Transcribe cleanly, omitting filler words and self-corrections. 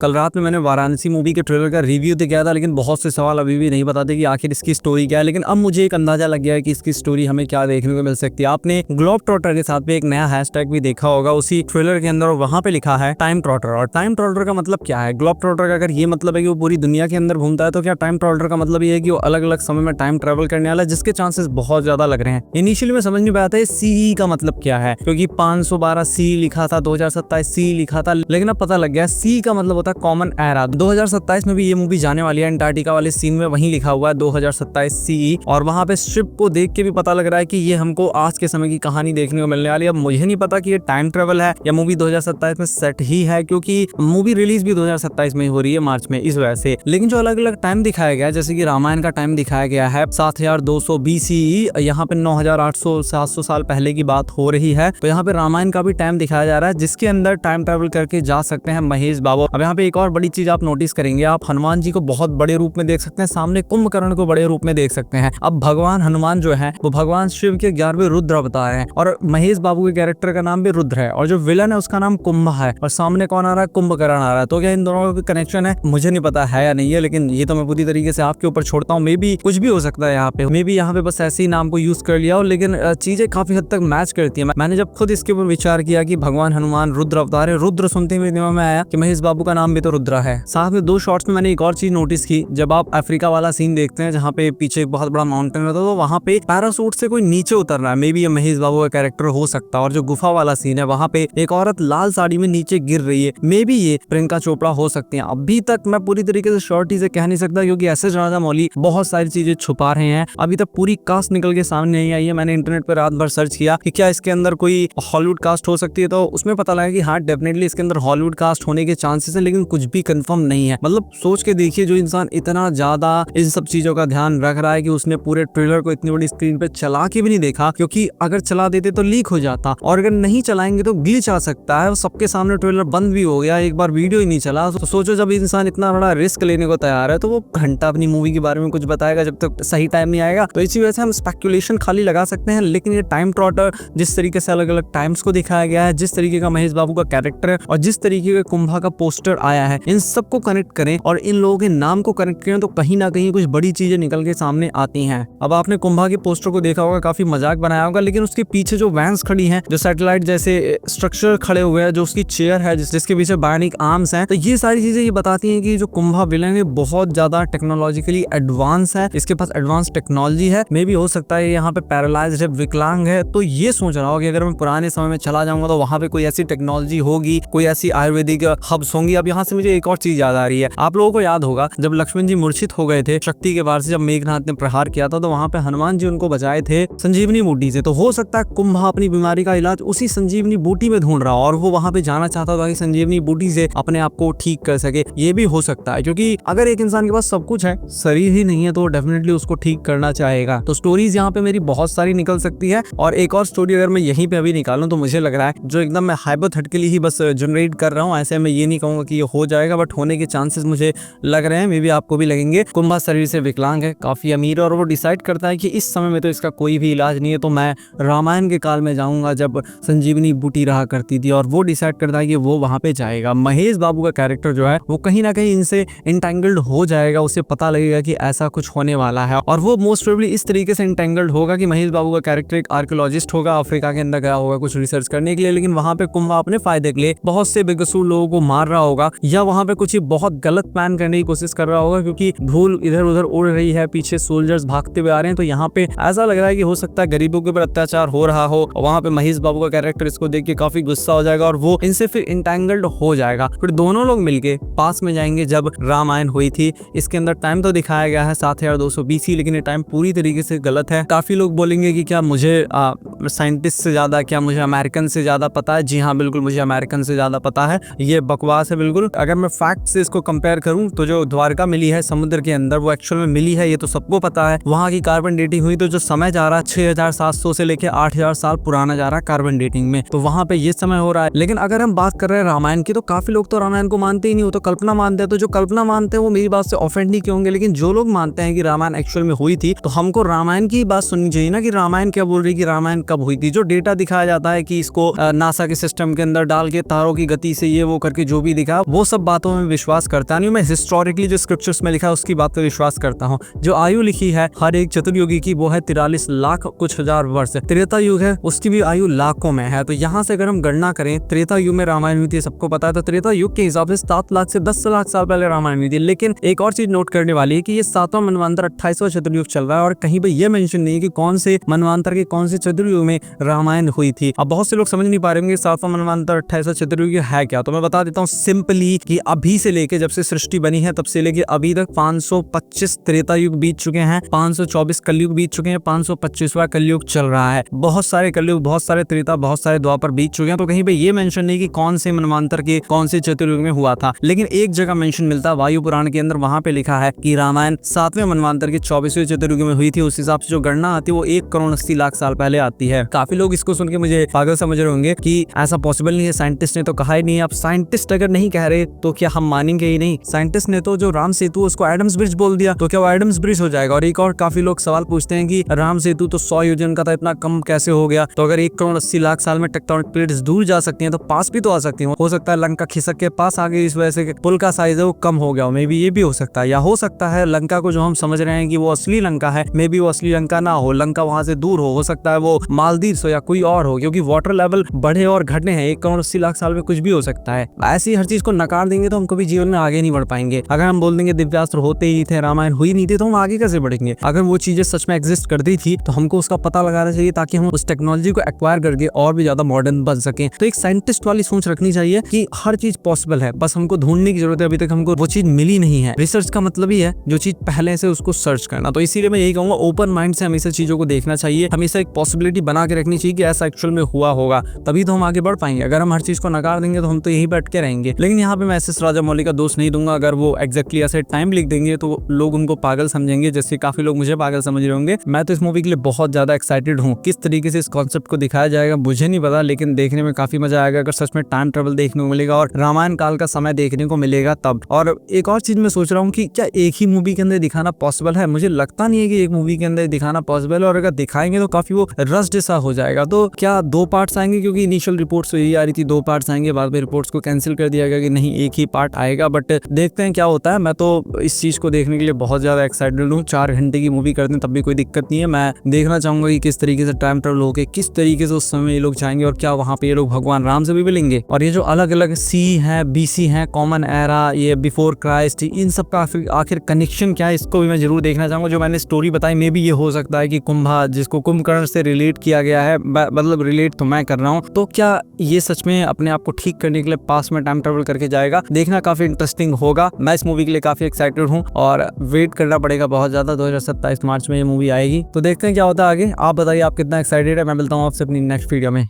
कल रात में मैंने वाराणसी मूवी के ट्रेलर का रिव्यू तो किया था, लेकिन बहुत से सवाल अभी भी नहीं बताते कि आखिर इसकी स्टोरी क्या है। लेकिन अब मुझे एक अंदाजा लग गया है कि इसकी स्टोरी हमें क्या देखने को मिल सकती है। आपने ग्लोब ट्रॉटर के साथ में एक नया हैशटैग भी देखा होगा उसी ट्रेलर के अंदर, और वहां पे लिखा है टाइम ट्रॉटर। और टाइम ट्रॉटर का मतलब क्या है? ग्लोब ट्रॉटर का अगर ये मतलब है कि वो पूरी दुनिया के अंदर घूमता है, तो क्या टाइम ट्रॉटर का मतलब ये है कि वो अलग अलग समय में टाइम ट्रेवल करने वाला है, जिसके चांसेस बहुत ज्यादा लग रहे हैं। इनिशियली में समझ नहीं पाया था सीई का मतलब क्या है, क्योंकि 512 सी लिखा था, 2027 सी लिखा था, लेकिन अब पता लग गया सी का मतलब होता है कॉमन एरा। 2027 में भी ये मूवी जाने वाली है। अंटार्कटिका वाले सीन में वहीं लिखा हुआ है 2027 सीई, और वहां पे शिप को देख के भी पता लग रहा है कि ये हमको आज के समय की कहानी देखने को मिलने वाली है। अब मुझे नहीं पता कि ये टाइम ट्रेवल है या मूवी 2027 में सेट ही है, क्योंकि मूवी रिलीज भी 2027 में हो रही है, मार्च में, इस वजह से। लेकिन जो अलग अलग टाइम दिखाया गया है, जैसे कि रामायण का टाइम दिखाया गया है 7200 BCE, यहाँ पे 9800-700 साल पहले की बात हो रही है। तो यहाँ पे रामायण का भी टाइम दिखाया जा रहा है, जिसके अंदर टाइम ट्रेवल करके जा सकते हैं महेश बाबू। अब यहाँ पे एक और बड़ी चीज आप नोटिस करेंगे, आप हनुमान जी को बहुत बड़े रूप में देख सकते हैं, सामने कुंभकर्ण को बड़े रूप में देख सकते हैं। अब भगवान हनुमान जो है वो भगवान शिव के 11वें रुद्र अवतार हैं, और महेश बाबू के कैरेक्टर का नाम भी रुद्र है, और जो विलन है उसका नाम कुंभ है, और सामने कौन आ रहा है? कुंभकर्ण आ रहा है। तो क्या इन दोनों का कनेक्शन है? मुझे नहीं पता है या नहीं है, लेकिन ये तो मैं पूरी तरीके से आपके ऊपर छोड़ता हूँ। मे बी कुछ भी हो सकता है यहाँ पे, मे बी यहाँ पे बस ऐसे ही नाम को यूज कर लिया हो, लेकिन चीजें काफी हद तक मैच करती है। मैंने जब खुद इसके ऊपर विचार किया कि भगवान हनुमान रुद्र अवतार है, रुद्र सुनते ही मेरे दिमाग में आया कि महेश बाबू का नाम भी तो रुद्र है। साथ में दो शॉट्स में मैंने एक और चीज नोटिस की, जब आप अफ्रीका वाला सीन देखते हैं जहाँ पे पीछे एक बहुत बड़ा माउंटेन होता है, तो वहाँ पे पैराशूट से कोई नीचे उतर रहा है, मे बी ये महेश बाबू का कैरेक्टर हो सकता है। और जो गुफा वाला सीन है, वहाँ पे एक औरत लाल साड़ी में नीचे गिर रही है, मे बी ये प्रियंका चोपड़ा हो सकती है। अभी तक मैं पूरी तरीके से श्योरिटी से कह नहीं सकता, क्योंकि एस.एस. राजामौली बहुत सारी चीजें छुपा रहे हैं। अभी तक पूरी कास्ट निकल के सामने नहीं आई है। मैंने इंटरनेट पर रात भर सर्च किया कि क्या इसके अंदर कोई हॉलीवुड कास्ट हो सकती है, तो उसमें पता लगा कि हाँ, डेफिनेटली इसके अंदर हॉलीवुड कास्ट होने के चांसेस है, लेकिन कुछ भी कंफर्म नहीं है। मतलब सोच के देखिए, जो इंसान इतना ज्यादा इन सब चीजों का ध्यान रख रहा है कि उसने पूरे ट्रेलर को इतनी बड़ी स्क्रीन पे चला के भी नहीं देखा, क्योंकि अगर चला देते तो लीक हो जाता, और अगर नहीं चलाएंगे तो ग्लिच आ सकता है। सबके सामने ट्रेलर बंद भी हो गया, एक बार वीडियो ही नहीं चला। तो सोचो, जब इंसान इतना बड़ा रिस्क लेने को तैयार है, तो वो घंटा अपनी मूवी के बारे में कुछ बताएगा जब तक सही टाइम नहीं आएगा। तो इसी वजह से हम स्पेकुलेशन खाली लगा सकते हैं। लेकिन ये टाइम ट्रॉटर, जिस तरीके से अलग अलग टाइम्स को दिखाया गया है, जिस तरीके का महेश बाबू का कैरेक्टर है, और जिस तरीके का कुंभा का पोस्टर आया है, इन सबको कनेक्ट करें और इन लोगों के नाम को कनेक्ट करें, तो कहीं ना कहीं कुछ बड़ी चीजें निकल के सामने आती हैं। अब आपने कुंभा के पोस्टर को देखा होगा, काफी मजाक बनाया होगा, लेकिन उसके पीछे जो वैन्स खड़ी हैं, जो सैटेलाइट जैसे स्ट्रक्चर खड़े हुए हैं, जो उसकी चेयर है जिसके पीछे बायोनिक आर्म्स हैं, तो ये सारी चीजें ये बताती हैं कि जो कुंभा विलन है बहुत ज्यादा टेक्नोलॉजिकली एडवांस है, इसके पास एडवांस टेक्नोलॉजी है। मे भी हो सकता है यहाँ पे पैरालाइज्ड है, विकलांग है। तो ये सोच रहा हो कि अगर मैं पुराने समय में चला जाऊंगा तो वहां पे कोई ऐसी टेक्नोलॉजी होगी, कोई ऐसी आयुर्वेदिक हब्स होंगी। अब यहाँ से मुझे एक और चीज याद आ रही है, आप लोगों को याद होगा जब लक्ष्मण जी मूर्छित हो गए थे शक्ति के वार से, जब मेघनाथ ने प्रहार किया था, तो वहां पे हनुमान जी उनको बचाए थे संजीवनी बूटी से। तो हो सकता है कुंभा अपनी बीमारी का इलाज उसी संजीवनी बूटी में ढूंढ रहा, और वो वहां पे जाना चाहता था कि संजीवनी बूटी से अपने आप को ठीक कर सके। ये भी हो सकता है, क्योंकि अगर एक इंसान के पास सब कुछ है, शरीर ही नहीं है, तो डेफिनेटली उसको ठीक करना चाहेगा। तो स्टोरीज यहाँ पे मेरी बहुत सारी निकल सकती है। और एक और स्टोरी अगर मैं यहीं पे अभी निकालूं, तो मुझे लग रहा है जो एकदम मैं हाइपोथेटिकली ही बस जनरेट कर रहा हूँ, ऐसे मैं ये नहीं कहूंगा कि ये हो जाएगा, बट होने के चांसेस मुझे लग रहे हैं। मे बी आपको भी लगेंगे। कुंभा शरीर से विकलांग है, काफी अमीर, और वो डिसाइड करता है कि इस समय में तो इसका कोई भी इलाज नहीं है, तो मैं रामायण के काल में जाऊंगा जब संजीवनी बूटी रहा करती थी, और वो डिसाइड करता है कि वो वहां पे जाएगा। महेश बाबू का कैरेक्टर जो है वो कहीं ना कहीं इनसे इंटेंगल्ड हो जाएगा, उसे पता लगेगा कि ऐसा कुछ होने वाला है, और वो मोस्ट प्रोबेबली इस तरीके से इंटेंगल्ड होगा कि महेश बाबू का कैरेक्टर एक आर्कियोलॉजिस्ट होगा, अफ्रीका के अंदर गया होगा कुछ रिसर्च करने के लिए, लेकिन वहां पे कुंभा अपने फायदे के लिए बहुत से बेकसूर लोगों को मार रहा होगा, या वहां पे कुछ ही बहुत गलत प्लान करने की कोशिश कर रहा होगा, क्योंकि धूल इधर उधर उड़ रही है, पीछे सोल्जर्स भागते हुए आ रहे हैं। तो यहाँ पे ऐसा लग रहा है कि हो सकता है गरीबों के ऊपर अत्याचार हो रहा हो, वहां पे महेश बाबू का कैरेक्टर इसको देख के काफी गुस्सा हो जाएगा, और वो इनसे फिर इंटेंगल्ड हो जाएगा। फिर दोनों लोग मिलके पास में जाएंगे जब रामायण हुई थी। इसके अंदर टाइम तो दिखाया गया है 7200 BC, लेकिन ये टाइम पूरी तरीके से गलत है। काफी लोग बोलेंगे कि क्या मुझे साइंटिस्ट से ज्यादा, क्या मुझे अमेरिकन से ज्यादा पता है? जी हाँ, बिल्कुल मुझे अमेरिकन से ज्यादा पता है। ये बकवास है बिल्कुल। अगर मैं फैक्ट से इसको कंपेयर करूं, तो जो द्वारका मिली है समुद्र के अंदर, वो एक्चुअल में मिली है, ये तो सबको पता है। वहां की कार्बन डेटिंग हुई, तो जो समय जा रहा है 6700 से लेके 8000 साल पुराना जा रहा है कार्बन डेटिंग में, तो वहां पे ये समय हो रहा है। लेकिन अगर हम बात कर रहे हैं रामायण की, तो काफी लोग तो रामायण को मानते ही नहीं, वो तो कल्पना मानते हैं। तो जो कल्पना मानते हैं वो मेरी बात से ऑफेंड नहीं होंगे, लेकिन जो लोग मानते हैं कि रामायण एक्चुअल में हुई थी, तो हमको रामायण की बात सुननी चाहिए ना, कि रामायण क्या बोल रही है, कि रामायण कब हुई थी। जो डेटा दिखाया जाता है कि इसको नासा के सिस्टम के अंदर डाल के तारों की गति से ये वो करके जो भी दिखा, वो सब बातों में विश्वास करता नहीं हूँ। मैं हिस्टोरिकली जो स्क्रिप्चर्स में लिखा है उसकी बात पर विश्वास करता हूँ। जो आयु लिखी है हर एक चतुर्युगी की वो है 43 लाख कुछ हजार वर्ष। त्रेता युग है उसकी भी आयु लाखों में है। तो यहाँ से अगर हम गणना करें, त्रेता युग में रामायण हुई थी सबको पता है, तो त्रेता युग के हिसाब से 7 लाख से 10 लाख साल पहले रामायण हुई थी। लेकिन एक और चीज नोट करने वाली है कि ये 7वां मनवंतर 28वां चतुर्युग चल रहा है और कहीं पे ये मेंशन नहीं है कि कौन से मनवंतर के कौन से चतुर्युग में रामायण हुई थी। अब बहुत से लोग समझ नहीं पा रहे होंगे 7वां मनवंतर 28वां चतुर्युग है क्या, तो मैं बता देता हूँ सिंपली कि अभी से लेके जब से सृष्टि बनी है तब से लेके अभी तक 525 त्रेता युग बीत चुके हैं, 524 कलयुग बीत चुके हैं, 525वां कलयुग चल रहा है। बहुत सारे कलयुग, बहुत सारे त्रेता, बहुत सारे द्वापर बीत चुके हैं। तो कहीं पे ये मेंशन नहीं कि कौन से मनवंतर के कौन से चतुर्युग में हुआ था। लेकिन एक जगह मेंशन मिलता है वायु पुराण के अंदर, वहां पे लिखा है कि रामायण 7वें मनवंतर के 24वें चतुर्युग में हुई थी। उस हिसाब से जो गणना आती है वो 1 करोड़ 80 लाख साल पहले आती है। काफी लोग इसको सुन के मुझे पागल समझ रहे होंगे कि ऐसा पॉसिबल नहीं है, साइंटिस्ट ने तो कहा ही नहीं है। अब साइंटिस्ट अगर नहीं कह रहे तो क्या हम मानेंगे ही नहीं? साइंटिस्ट ने तो जो राम सेतु उसको एडम्स ब्रिज बोल दिया, तो क्या वो एडम्स ब्रिज हो जाएगा? और एक और काफी लोग सवाल पूछते हैं कि राम सेतु तो 100 योजन का था, इतना कम कैसे हो गया? तो अगर 1 करोड़ 80 लाख साल में टेक्टोनिक प्लेट्स दूर जा सकती हैं तो पास भी तो आ सकती हैं। हो सकता है लंका खिसक के पास आ गई, इस वजह से पुल का साइज है वो कम हो गया, मे बी ये भी हो सकता है। या हो सकता है लंका को जो हम समझ रहे हैं कि वो असली लंका है, मे बी वो असली लंका ना हो, लंका वहां से दूर हो सकता है वो मालदीव्स हो या कोई और हो, क्योंकि वाटर लेवल बढ़े और घटने हैं। 1 करोड़ 80 लाख साल में कुछ भी हो सकता है। ऐसी हर चीज को नकार देंगे तो हम कभी जीवन में आगे नहीं बढ़ पाएंगे। अगर हम बोल देंगे दिव्यास्त्र होते ही थे, रामायण हुई नहीं थी, तो हम आगे कैसे बढ़ेंगे? अगर वो चीजें सच में एग्जिस्ट करती थी तो हमको उसका पता लगाना चाहिए ताकि हम उस टेक्नोलॉजी को एक्वायर करके और भी ज्यादा मॉडर्न बन सके। तो एक साइंटिस्ट वाली सोच रखनी चाहिए कि हर चीज पॉसिबल है, बस हमको ढूंढने की जरूरत है। अभी तक हमको वो चीज मिली नहीं है। रिसर्च का मतलब ही है जो चीज पहले से उसको सर्च करना। तो इसीलिए मैं यही कहूंगा ओपन माइंड से हमेशा चीजों को देखना चाहिए, हमेशा एक पॉसिबिलिटी बना के रखनी चाहिए कि ऐसा एक्चुअल में हुआ होगा, तभी तो हम आगे बढ़ पाएंगे। अगर हम हर चीज को नकार देंगे तो हम तो यही बैठ के रहेंगे। लेकिन यहाँ पे मैं एस राजामौली का दोष नहीं दूंगा। अगर वो एग्जैक्टली ऐसे टाइम लिख देंगे तो लोग उनको पागल समझेंगे, जैसे काफी लोग मुझे पागल समझ रहे होंगे। मैं तो इस मूवी के लिए बहुत ज्यादा एक्साइटेड हूँ। किस तरीके से इस कॉन्सेप्ट को दिखाया जाएगा मुझे नहीं पता, लेकिन देखने में काफी मजा आएगा। अगर सच में टाइम ट्रेवल देखने को मिलेगा और रामायण काल का समय देखने को मिलेगा तब। और एक और चीज मैं सोच रहा हूँ कि क्या एक ही मूवी के अंदर दिखाना पॉसिबल है? मुझे लगता नहीं है कि एक मूवी के अंदर दिखाना पॉसिबल है, और अगर दिखाएंगे तो काफी वो रश जैसा हो जाएगा। तो क्या 2 पार्ट्स आएंगे? क्योंकि इनिशियल रिपोर्ट्स यही आ रही थी 2 पार्ट्स आएंगे, बाद में रिपोर्ट्स को कैंसिल कर दिया गया कि नहीं एक ही पार्ट आएगा। बट देखते हैं क्या होता है। मैं तो इस चीज को देखने के लिए बहुत ज्यादा एक्साइटेड हूँ। 4 घंटे की मूवी कर दें तब भी कोई दिक्कत नहीं है। मैं देखना चाहूंगा कि किस तरीके से टाइम ट्रेवल होके किस तरीके से उस समय ये लोग जाएंगे और क्या वहाँ पे ये लोग भगवान राम से भी मिलेंगे। और ये जो अलग अलग सी है, BC है, कॉमन एरा, ये बिफोर क्राइस्ट, इन सब का आखिर कनेक्शन क्या है, इसको भी मैं जरूर देखना चाहूंगा। जो मैंने स्टोरी बताई मे भी ये हो सकता है कि कुंभा, जिसको कुंभकर्ण से रिलेट किया गया है, मतलब रिलेट तो मैं कर रहा हूँ, तो क्या ये सच में अपने आप को ठीक करने के लिए पास में टाइम ट्रेवल करके जाएगा? देखना काफी इंटरेस्टिंग होगा। मैं इस मूवी के लिए काफी एक्साइटेड हूँ और वेट करना पड़ेगा बहुत ज्यादा। 2027 मार्च में ये मूवी आएगी, तो देखते हैं क्या होता है आगे। आप बताइए आप कितना एक्साइटेड है। मैं मिलता हूँ आपसे अपनी नेक्स्ट वीडियो में।